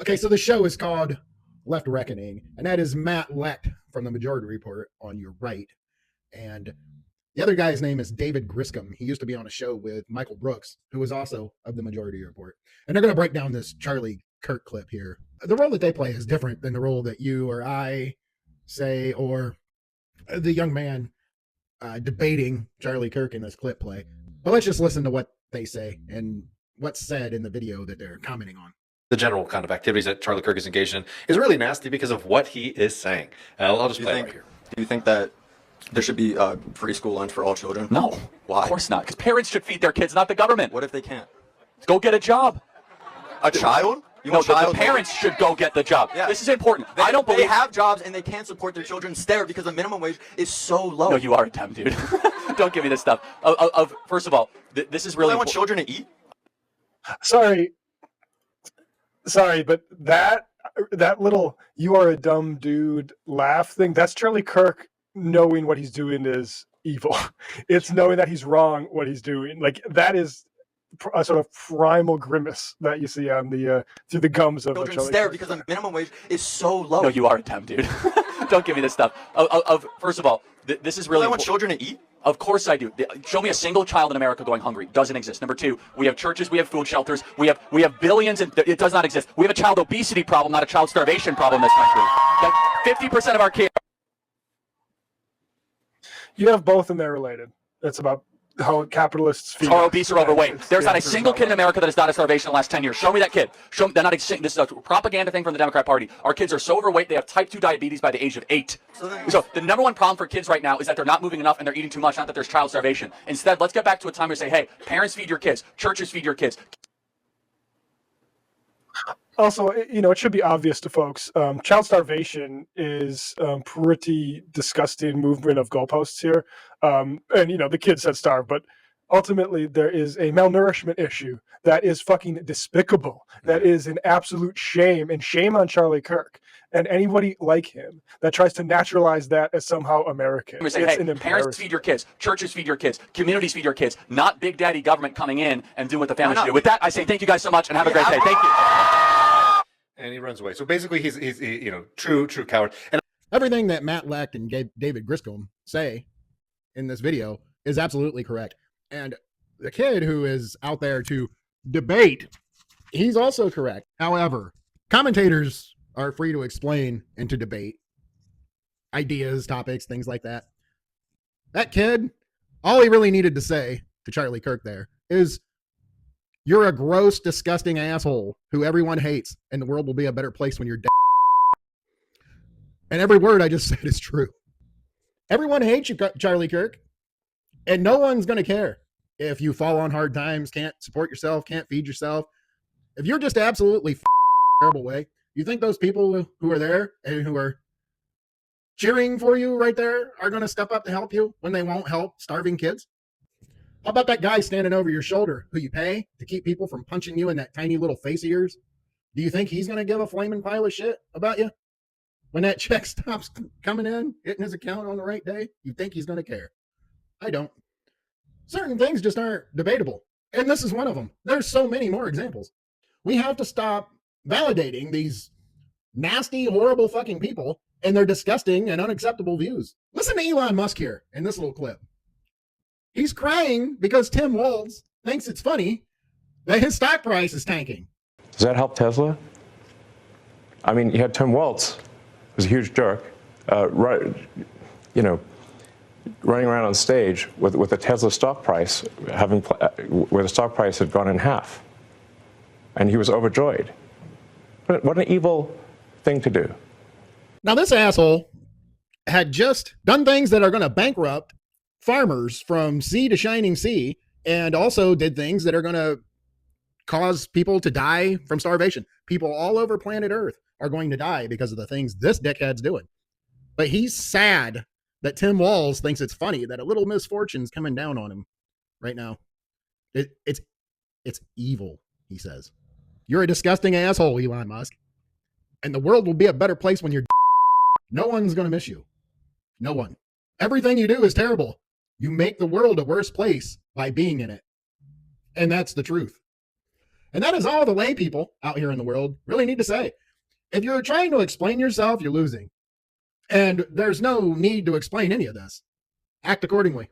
Okay, so the show is called Left Reckoning, and that is Matt Lecht from the Majority Report on your right. And the other guy's name is David Griscom. He used to be on a show with Michael Brooks, who was also of the Majority Report. And they're going to break down this Charlie Kirk clip here. The role that they play is different than the role that you or I say, or the young man debating Charlie Kirk in this clip play. But let's just listen to what they say and what's said in the video that they're commenting on. The general kind of activities that Charlie Kirk is engaged in is really nasty because of what he is saying. I'll just play it right here. Do you think that there should be free school lunch for all children? No. Why? Of course not. Because parents should feed their kids, not the government. What if they can't? Go get a job. A child? No, the parents should go get the job. Yeah. This is important. I don't believe they believe have jobs and they can't support their children's stare because the minimum wage is so low. No, you are a dumb dude. Don't give me this stuff. First of all, this is really. I want children to eat. Sorry, but that little "you are a dumb dude" laugh thing—that's Charlie Kirk knowing what he's doing is evil. It's knowing that he's wrong what he's doing. Like that is a sort of primal grimace that you see on the through the gums of Children Charlie stare Kirk. because the minimum wage is so low. No, you are a dumb dude. Don't give me this stuff. First of all, this is really. I want children to eat. Of course I do. Show me a single child in America going hungry. Doesn't exist. Number two, we have churches, we have food shelters, we have billions, and it does not exist. We have a child obesity problem, not a child starvation problem in this country. Okay? 50% of our kids. You have both, and they're related. It's about how capitalists feed Are obese or overweight. There's not a answer is single not kid in right. America that has died of starvation in the last 10 years. Show me that kid. Show me. They're not. This is a propaganda thing from the Democrat Party. Our kids are so overweight they have type 2 diabetes by the age of 8. So the number one problem for kids right now is that they're not moving enough and they're eating too much. Not that there's child starvation. Instead, let's get back to a time where we say, hey, parents feed your kids, churches feed your kids. Also, it should be obvious to folks. Child starvation is pretty disgusting movement of goalposts here. And, the kids said starve, but ultimately there is a malnourishment issue that is fucking despicable. That is an absolute shame, and shame on Charlie Kirk and anybody like him that tries to naturalize that as somehow American. We say, It's hey, an parents embarrassment. feed your kids, churches feed your kids, communities feed your kids, not big daddy government coming in and doing what the families should do. With that, I say thank you guys so much and have a great day. Thank you. And he runs away. So basically, he's true coward. And Everything that Matt Lecht and David Griscom say in this video is absolutely correct. And the kid who is out there to debate, he's also correct. However, commentators are free to explain and to debate ideas, topics, things like that. That kid, all he really needed to say to Charlie Kirk there is, you're a gross, disgusting asshole who everyone hates, and the world will be a better place when you're dead. And every word I just said is true. Everyone hates you, Charlie Kirk, and no one's going to care if you fall on hard times, can't support yourself, can't feed yourself. If you're just absolutely terrible way, you think those people who are there and who are cheering for you right there are going to step up to help you when they won't help starving kids? How about that guy standing over your shoulder who you pay to keep people from punching you in that tiny little face of yours? Do you think he's going to give a flaming pile of shit about you? When that check stops coming in, hitting his account on the right day, you think he's going to care? I don't. Certain things just aren't debatable. And this is one of them. There's so many more examples. We have to stop validating these nasty, horrible fucking people and their disgusting and unacceptable views. Listen to Elon Musk here in this little clip. He's crying because Tim Walz thinks it's funny that his stock price is tanking. Does that help Tesla? I mean, you had Tim Walz, who's a huge jerk, running around on stage with the Tesla stock price where the stock price had gone in half, and he was overjoyed. What an evil thing to do. Now, this asshole had just done things that are going to bankrupt farmers from sea to shining sea, and also did things that are going to cause people to die from starvation. People all over planet Earth are going to die because of the things this dickhead's doing. But he's sad that Tim Walz thinks it's funny that a little misfortune's coming down on him right now. It's evil, he says. You're a disgusting asshole, Elon Musk. And the world will be a better place when you're no one's going to miss you. No one. Everything you do is terrible. You make the world a worse place by being in it. And that's the truth. And that is all the lay people out here in the world really need to say. If you're trying to explain yourself, you're losing. And there's no need to explain any of this. Act accordingly.